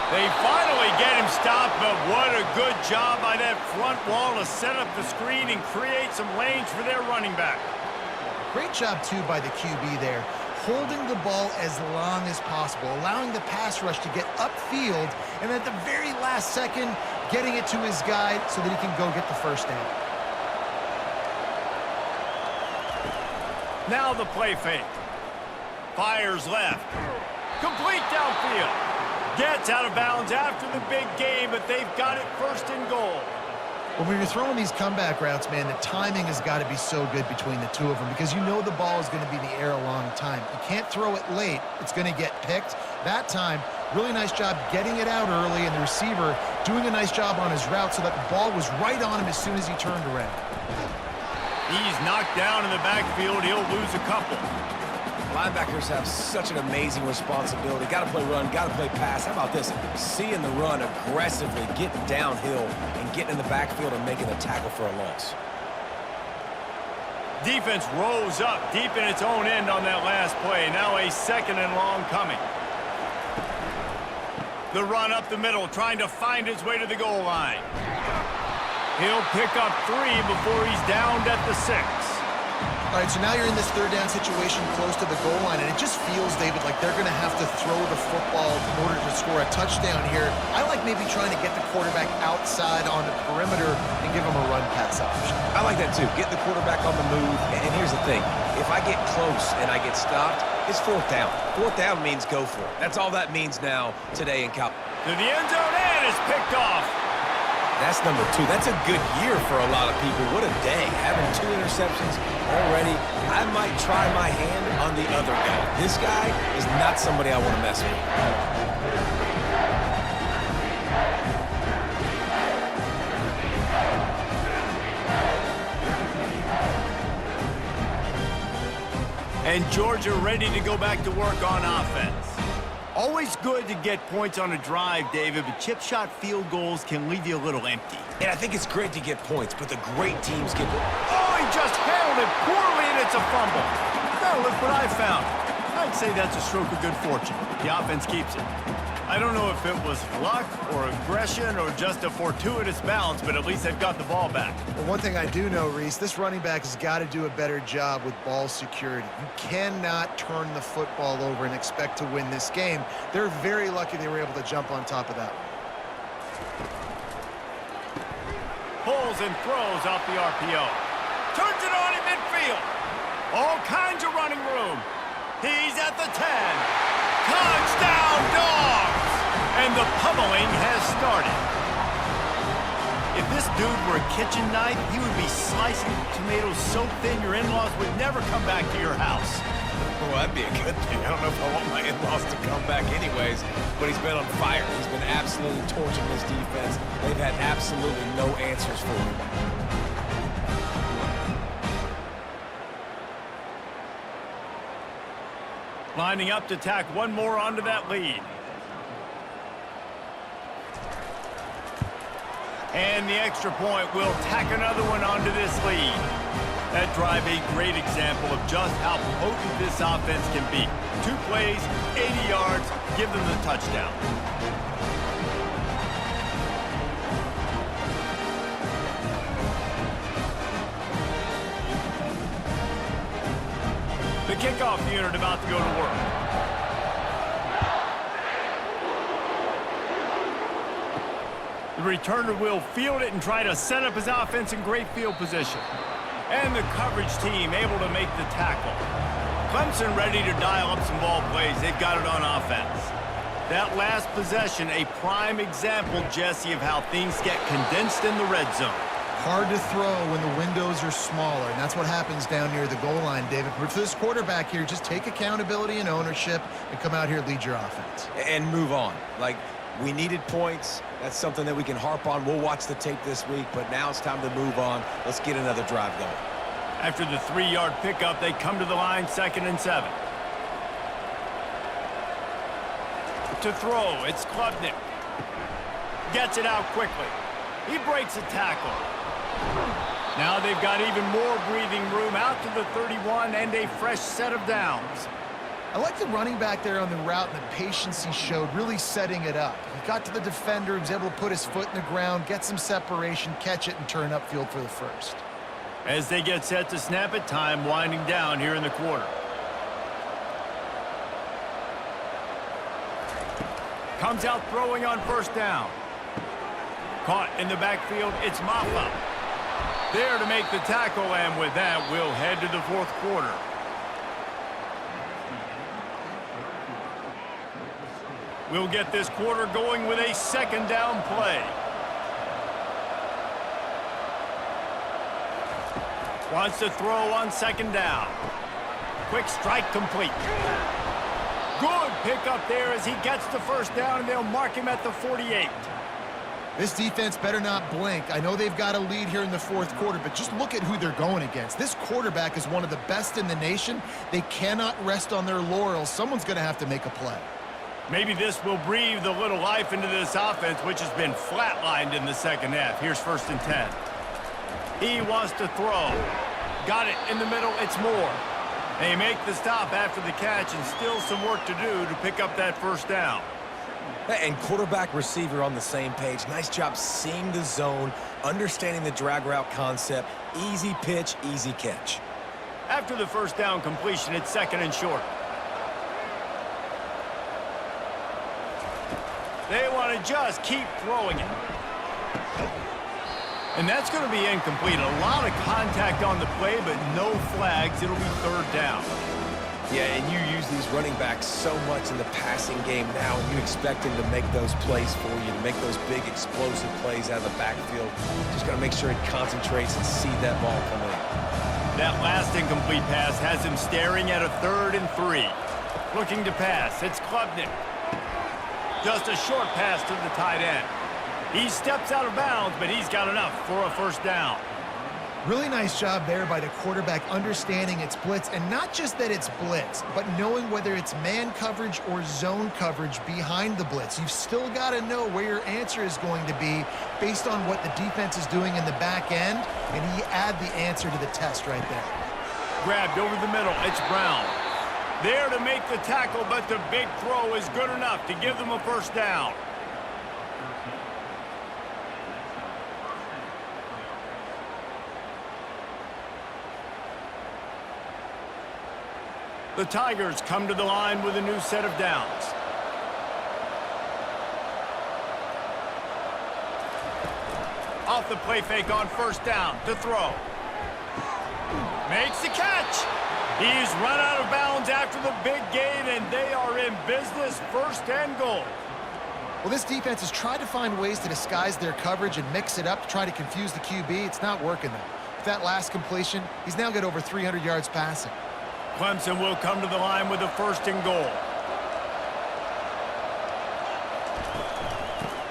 They finally get him stopped, but what a good job by that front wall to set up the screen and create some lanes for their running back. Great job, too, by the QB there, holding the ball as long as possible, allowing the pass rush to get upfield, and at the very last second, getting it to his guy so that he can go get the first down. Now the play fake. Fires left. Complete downfield. Gets out of bounds after the big game, but they've got it first and goal. Well, when you're throwing these comeback routes, man, the timing has got to be so good between the two of them because you know the ball is going to be in the air a long time. You can't throw it late. It's going to get picked. That time, really nice job getting it out early, and the receiver doing a nice job on his route so that the ball was right on him as soon as he turned around. He's knocked down in the backfield. He'll lose a couple. Linebackers have such an amazing responsibility. Got to play run, got to play pass. How about this? Seeing the run aggressively, getting downhill, and getting in the backfield and making a tackle for a loss. Defense rose up deep in its own end on that last play. Now a second and long coming. The run up the middle, trying to find his way to the goal line. He'll pick up 3 before he's downed at the 6. All right, so now you're in this third down situation close to the goal line, and it just feels, David, like they're going to have to throw the football in order to score a touchdown here. I like maybe trying to get the quarterback outside on the perimeter and give him a run-pass option. I like that, too. Get the quarterback on the move. And here's the thing. If I get close and I get stopped, it's fourth down. Fourth down means go for it. That's all that means now today in Cal. To the end zone, and it's picked off. That's number 2. That's a good year for a lot of people. What a day. Having 2 interceptions already. I might try my hand on the other guy. This guy is not somebody I want to mess with. And Georgia ready to go back to work on offense. Always good to get points on a drive, David, but chip shot field goals can leave you a little empty. And I think it's great to get points, but the great teams get... Oh, he just handled it poorly, and it's a fumble. Now look what I found. I'd say that's a stroke of good fortune. The offense keeps it. I don't know if it was luck or aggression or just a fortuitous bounce, but at least they've got the ball back. Well, one thing I do know, Reese, this running back has got to do a better job with ball security. You cannot turn the football over and expect to win this game. They're very lucky they were able to jump on top of that. Pulls and throws off the RPO. Turns it on in midfield. All kinds of running room. He's at the 10. Touchdown, Dogs! And the pummeling has started. If this dude were a kitchen knife, he would be slicing tomatoes so thin your in-laws would never come back to your house. Well, that'd be a good thing. I don't know if I want my in-laws to come back anyways, but he's been on fire. He's been absolutely torching this defense. They've had absolutely no answers for him. Lining up to tack one more onto that lead. And the extra point will tack another one onto this lead. That drive a great example of just how potent this offense can be. 2 plays, 80 yards, give them the touchdown. The kickoff unit about to go to work. The returner will field it and try to set up his offense in great field position. And the coverage team able to make the tackle. Clemson ready to dial up some ball plays. They've got it on offense. That last possession, a prime example, Jesse, of how things get condensed in the red zone. Hard to throw when the windows are smaller, and that's what happens down near the goal line, David. But for this quarterback here, just take accountability and ownership and come out here and lead your offense. And move on. Like, we needed points. That's something that we can harp on. We'll watch the tape this week, but now it's time to move on. Let's get another drive going. After the 3-yard pickup, they come to the line, 2nd and 7. To throw, it's Klubnik. Gets it out quickly. He breaks a tackle. Now they've got even more breathing room out to the 31 and a fresh set of downs. I like the running back there on the route and the patience he showed, really setting it up. He got to the defender, he was able to put his foot in the ground, get some separation, catch it, and turn upfield for the first. As they get set to snap it, time winding down here in the quarter. Comes out throwing on 1st down. Caught in the backfield, it's Maffa. There to make the tackle, and with that, we'll head to the 4th quarter. We'll get this quarter going with a 2nd down play. Wants to throw on 2nd down. Quick strike complete. Good pickup there as he gets the 1st down, and they'll mark him at the 48. This defense better not blink. I know they've got a lead here in the 4th quarter, but just look at who they're going against. This quarterback is one of the best in the nation. They cannot rest on their laurels. Someone's going to have to make a play. Maybe this will breathe a little life into this offense, which has been flatlined in the 2nd half. Here's 1st and 10. He wants to throw. Got it in the middle. It's Moore. They make the stop after the catch, and still some work to do to pick up that 1st down. And quarterback receiver on the same page. Nice job seeing the zone, understanding the drag route concept. Easy pitch, easy catch. After the 1st down completion, it's 2nd and short. They want to just keep throwing it. And that's going to be incomplete. A lot of contact on the play, but no flags. It'll be 3rd down. Yeah, and you use these running backs so much in the passing game now, and you expect him to make those plays for you, to make those big explosive plays out of the backfield. Just got to make sure he concentrates and see that ball come in. That last incomplete pass has him staring at a 3rd and 3. Looking to pass, it's Klubnik. Just a short pass to the tight end. He steps out of bounds, but he's got enough for a 1st down. Really nice job there by the quarterback understanding it's blitz, and not just that it's blitz, but knowing whether it's man coverage or zone coverage behind the blitz. You've still got to know where your answer is going to be based on what the defense is doing in the back end, and he add the answer to the test right there. Grabbed over the middle, it's Brown. There to make the tackle, but the big throw is good enough to give them a 1st down. The Tigers come to the line with a new set of downs. Off the play fake on 1st down to throw. Makes the catch. He's run out of bounds after the big gain, and they are in business. 1st and goal. Well, this defense has tried to find ways to disguise their coverage and mix it up to try to confuse the QB. It's not working, though. With that last completion, he's now got over 300 yards passing. Clemson will come to the line with a 1st and goal.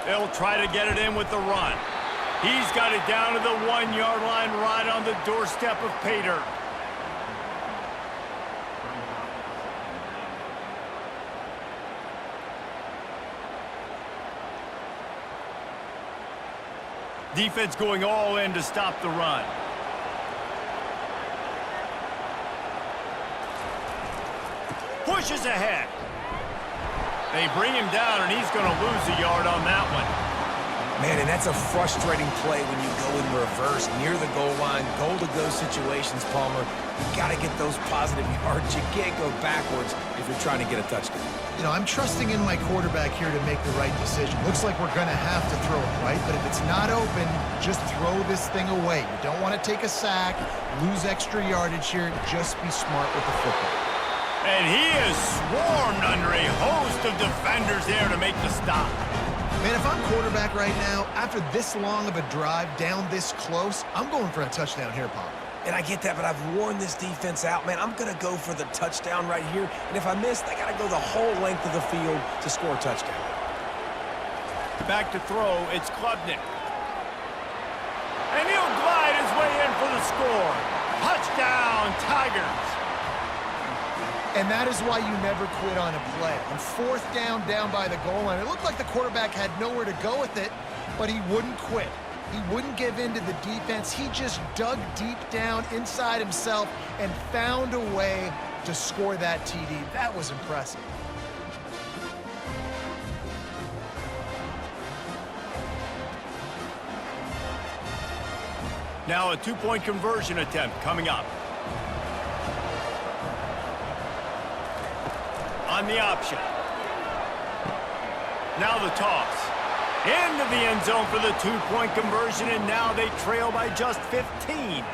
They'll try to get it in with the run. He's got it down to the 1-yard line right on the doorstep of pay dirt. Defense going all in to stop the run. Pushes ahead. They bring him down, and he's going to lose a yard on that one. Man, and that's a frustrating play when you go in reverse near the goal line, goal-to-go situations, Palmer. You got to get those positive yards. You can't go backwards if you're trying to get a touchdown. You know, I'm trusting in my quarterback here to make the right decision. Looks like we're going to have to throw it, right? But if it's not open, just throw this thing away. You don't want to take a sack, lose extra yardage here. Just be smart with the football. And he is swarmed under a host of defenders there to make the stop. Man, if I'm quarterback right now, after this long of a drive down this close, I'm going for a touchdown here, Paul. And I get that, but I've worn this defense out, man. I'm going to go for the touchdown right here. And if I miss, I got to go the whole length of the field to score a touchdown. Back to throw, it's Klubnik. And he'll glide his way in for the score. Touchdown, Tigers. And that is why you never quit on a play. On fourth down by the goal line, it looked like the quarterback had nowhere to go with it, but he wouldn't quit. He wouldn't give in to the defense. He just dug deep down inside himself and found a way to score that TD. That was impressive. Now a two-point conversion attempt coming up. On the option. Now the toss. Into the end zone for the two-point conversion, and now they trail by just 15.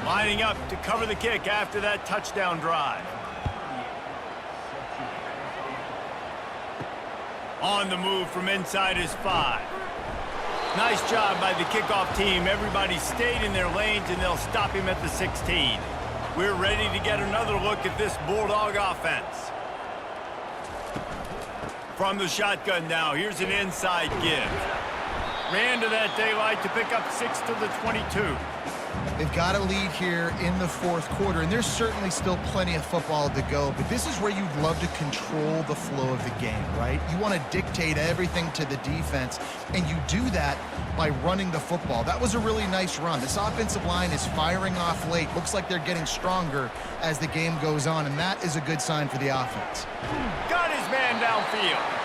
Lining up to cover the kick after that touchdown drive. On the move from inside his 5. Nice job by the kickoff team. Everybody stayed in their lanes, and they'll stop him at the 16. We're ready to get another look at this Bulldog offense. From the shotgun now, here's an inside give. Ran to that daylight to pick up 6 to the 22. They've got a lead here in the fourth quarter, and there's certainly still plenty of football to go, but this is where you'd love to control the flow of the game, right? You want to dictate everything to the defense, and you do that by running the football. That was a really nice run. This offensive line is firing off late. Looks like they're getting stronger as the game goes on, and that is a good sign for the offense. Got his man downfield.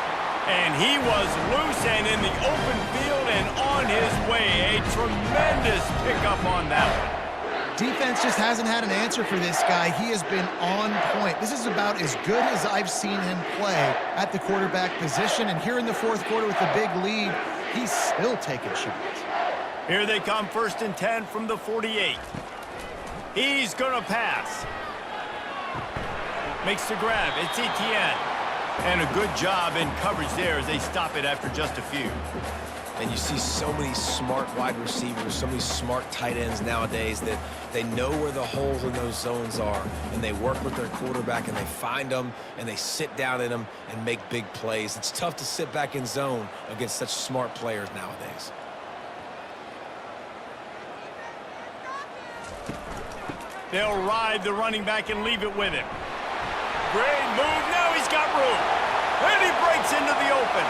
And he was loose and in the open field and on his way. A tremendous pickup on that one. Defense just hasn't had an answer for this guy. He has been on point. This is about as good as I've seen him play at the quarterback position. And here in the fourth quarter with the big lead, he's still taking shots. Here they come, 1st and 10 from the 48. He's going to pass. Makes the grab. It's Etienne. And a good job in coverage there as they stop it after just a few. And you see so many smart wide receivers, so many smart tight ends nowadays that they know where the holes in those zones are, and they work with their quarterback, and they find them, and they sit down in them and make big plays. It's tough to sit back in zone against such smart players nowadays. They'll ride the running back and leave it with him. Great move. Now he's got room. And he breaks into the open.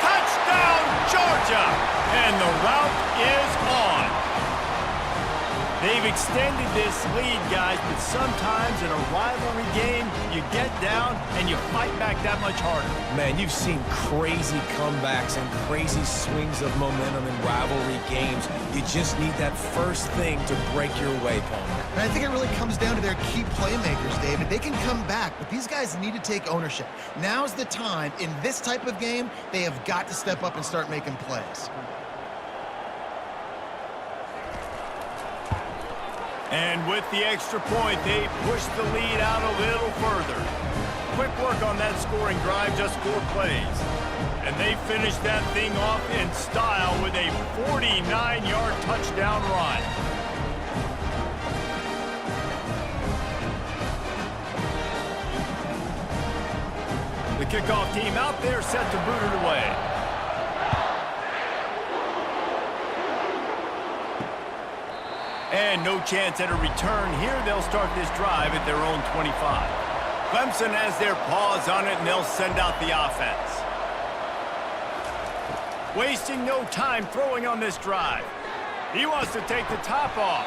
Touchdown, Georgia! And the route is on. They've extended this lead, guys, but sometimes in a rivalry game, you get down and you fight back that much harder. Man, you've seen crazy comebacks and crazy swings of momentum in rivalry games. You just need that first thing to break your way, Palmer. And I think it really comes down to their key playmakers, David. They can come back, but these guys need to take ownership. Now's the time. In this type of game, they have got to step up and start making plays. And with the extra point, they push the lead out a little further. Quick work on that scoring drive, just 4 plays. And they finish that thing off in style with a 49-yard touchdown run. The kickoff team out there set to boot it away. And no chance at a return here. They'll start this drive at their own 25. Clemson has their paws on it, and they'll send out the offense. Wasting no time throwing on this drive. He wants to take the top off.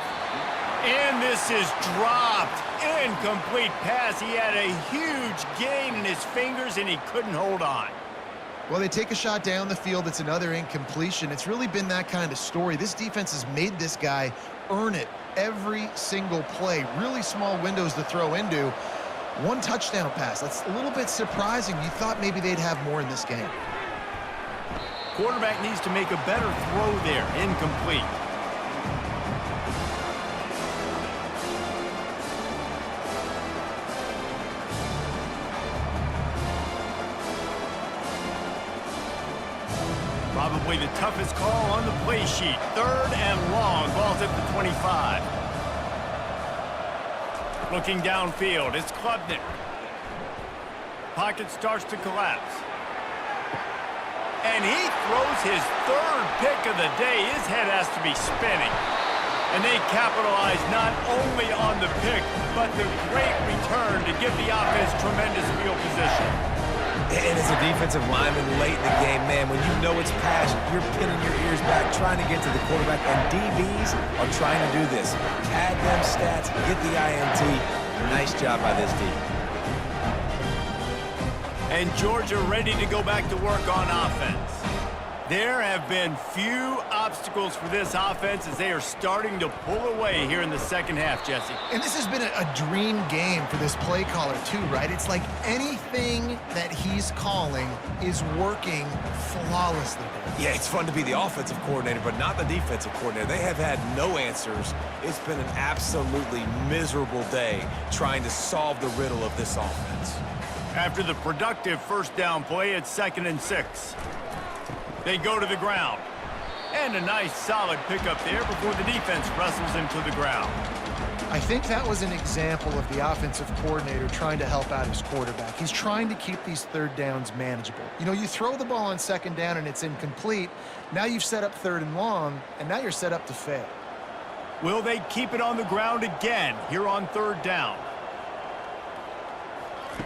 And this is dropped. Incomplete pass. He had a huge gain in his fingers, and he couldn't hold on. Well, they take a shot down the field. It's another incompletion. It's really been that kind of story. This defense has made this guy earn it every single play. Really small windows to throw into. 1 touchdown pass. That's a little bit surprising. You thought maybe they'd have more in this game. Quarterback needs to make a better throw there. Incomplete. Probably the toughest call on the play sheet. 3rd and long. Ball's at the 25. Looking downfield. It's Klubnik. Pocket starts to collapse. And he throws his third pick of the day. His head has to be spinning. And they capitalize not only on the pick, but the great return to give the offense tremendous field position. And as a defensive lineman late in the game, man, when you know it's pass, you're pinning your ears back, trying to get to the quarterback, and DBs are trying to do this. Pad them stats, get the INT. Nice job by this D. And Georgia ready to go back to work on offense. There have been few obstacles for this offense as they are starting to pull away here in the second half, Jesse. And this has been a dream game for this play caller too, right? It's like anything that he's calling is working flawlessly. Yeah, it's fun to be the offensive coordinator, but not the defensive coordinator. They have had no answers. It's been an absolutely miserable day trying to solve the riddle of this offense. After the productive first down play, it's 2nd and 6. They go to the ground. And a nice solid pickup there before the defense wrestles him to the ground. I think that was an example of the offensive coordinator trying to help out his quarterback. He's trying to keep these third downs manageable. You know, you throw the ball on 2nd down and it's incomplete. Now you've set up 3rd and long, and now you're set up to fail. Will they keep it on the ground again here on 3rd down?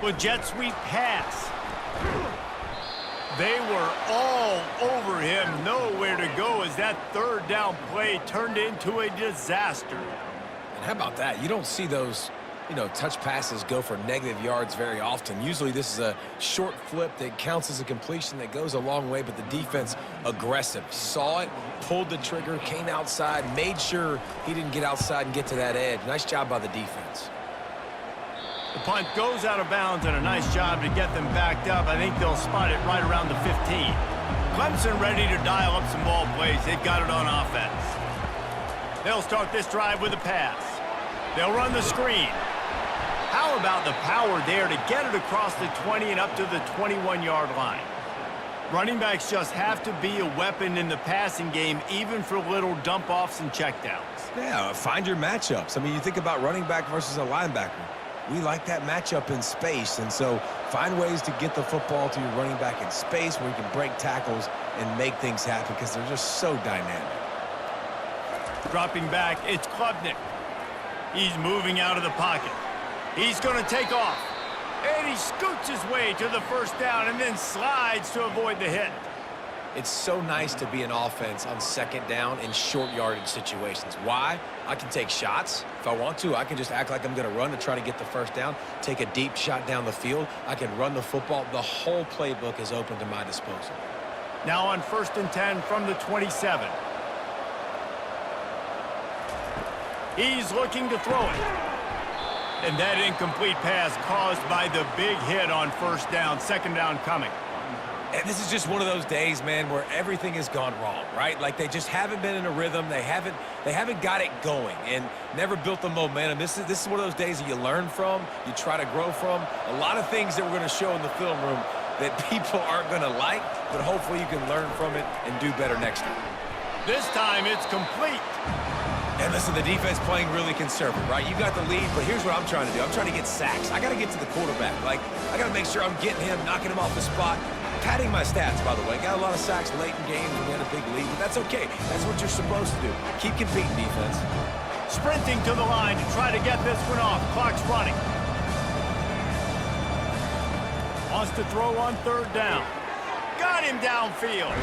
With jet sweep pass. They were all over him, nowhere to go as that 3rd down play turned into a disaster. And how about that? You don't see those, touch passes go for negative yards very often. Usually this is a short flip that counts as a completion that goes a long way, but the defense aggressive. Saw it, pulled the trigger, came outside, made sure he didn't get outside and get to that edge. Nice job by the defense. The punt goes out of bounds, and a nice job to get them backed up. I think they'll spot it right around the 15. Clemson ready to dial up some ball plays. They've got it on offense. They'll start this drive with a pass. They'll run the screen. How about the power there to get it across the 20 and up to the 21-yard line? Running backs just have to be a weapon in the passing game, even for little dump-offs and checkdowns. Yeah, find your matchups. I mean, you think about running back versus a linebacker. We like that matchup in space, and so find ways to get the football to your running back in space where you can break tackles and make things happen because they're just so dynamic. Dropping back, it's Klubnik. He's moving out of the pocket. He's going to take off, and he scoots his way to the 1st down and then slides to avoid the hit. It's so nice to be an offense on 2nd down in short yardage situations. Why? I can take shots if I want to. I can just act like I'm going to run to try to get the 1st down, take a deep shot down the field. I can run the football. The whole playbook is open to my disposal. Now on 1st and 10 from the 27. He's looking to throw it. And that incomplete pass caused by the big hit on 1st down, 2nd down coming. And this is just one of those days, man, where everything has gone wrong, right? Like they just haven't been in a rhythm. They haven't got it going and never built the momentum. This is one of those days that you learn from, you try to grow from. A lot of things that we're going to show in the film room that people aren't going to like, but hopefully you can learn from it and do better next time. This time it's complete. And listen, the defense playing really conservative, right? You got the lead, but here's what I'm trying to do. I'm trying to get sacks. I got to get to the quarterback. Like, I got to make sure I'm getting him, knocking him off the spot. Padding my stats, by the way. Got a lot of sacks late in games when we had a big lead, but that's okay. That's what you're supposed to do. Keep competing, defense. Sprinting to the line to try to get this one off. Clock's running. Wants to throw on 3rd down. Got him downfield.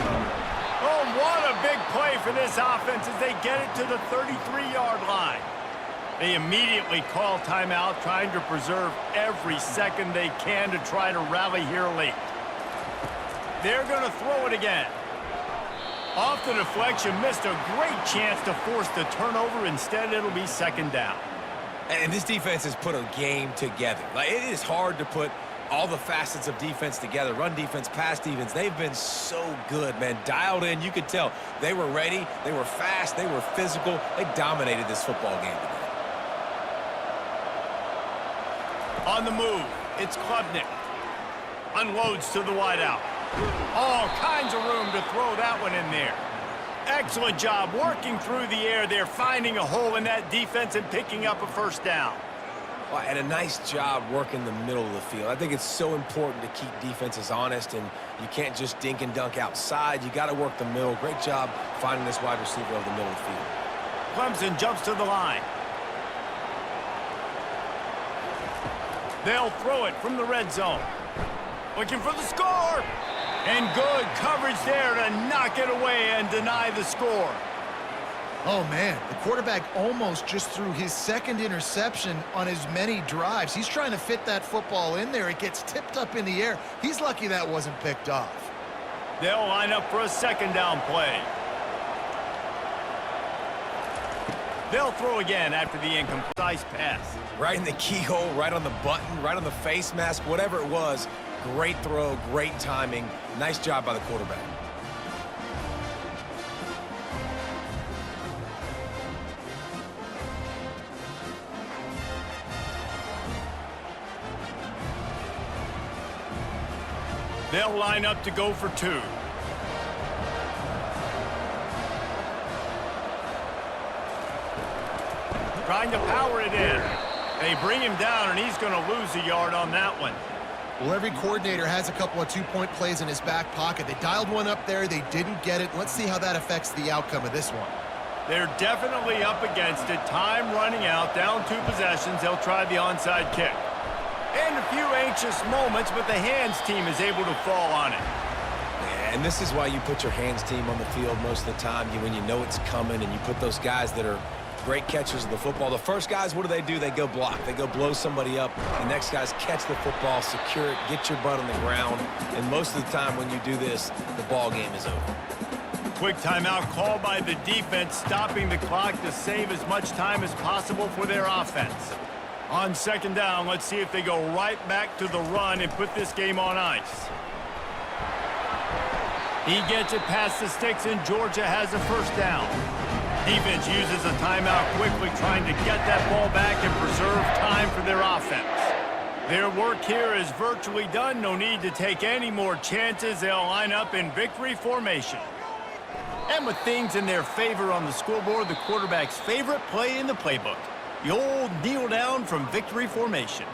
Oh, what a big play for this offense as they get it to the 33-yard line. They immediately call timeout, trying to preserve every second they can to try to rally here late. They're going to throw it again. Off the deflection, missed a great chance to force the turnover. Instead, it'll be 2nd down. And this defense has put a game together. Like, it is hard to put all the facets of defense together. Run defense, pass defense. They've been so good, man. Dialed in. You could tell they were ready. They were fast. They were physical. They dominated this football game today. On the move, it's Klubnik. Unloads to the wideout. All kinds of room to throw that one in there. Excellent job working through the air there, finding a hole in that defense and picking up a 1st down. Well, and a nice job working the middle of the field. I think it's so important to keep defenses honest, and you can't just dink and dunk outside. You got to work the middle. Great job finding this wide receiver over the middle of the field. Clemson jumps to the line. They'll throw it from the red zone. Looking for the score. And good coverage there to knock it away and deny the score. Oh, man, the quarterback almost just threw his second interception on as many drives. He's trying to fit that football in there. It gets tipped up in the air. He's lucky that wasn't picked off. They'll line up for a second down play. They'll throw again after the incomplete pass. Right in the keyhole, right on the button, right on the face mask, whatever it was. Great throw, great timing. Nice job by the quarterback. They'll line up to go for two. Trying to power it in. They bring him down, and he's going to lose a yard on that one. Well, every coordinator has a couple of two-point plays in his back pocket. They dialed one up there. They didn't get it. Let's see how that affects the outcome of this one. They're definitely up against it. Time running out. Down 2 possessions. They'll try the onside kick. And a few anxious moments, but the hands team is able to fall on it. Yeah, and this is why you put your hands team on the field most of the time when you know it's coming, and you put those guys that are great catchers of the football. The first guys, what do? They go block. They go blow somebody up. The next guys catch the football, secure it, get your butt on the ground. And most of the time when you do this, the ball game is over. Quick timeout called by the defense, stopping the clock to save as much time as possible for their offense. On second down, let's see if they go right back to the run and put this game on ice. He gets it past the sticks, and Georgia has a first down. Defense uses a timeout quickly, trying to get that ball back and preserve time for their offense. Their work here is virtually done. No need to take any more chances. They'll line up in victory formation. And with things in their favor on the scoreboard, the quarterback's favorite play in the playbook, the old kneel down from victory formation.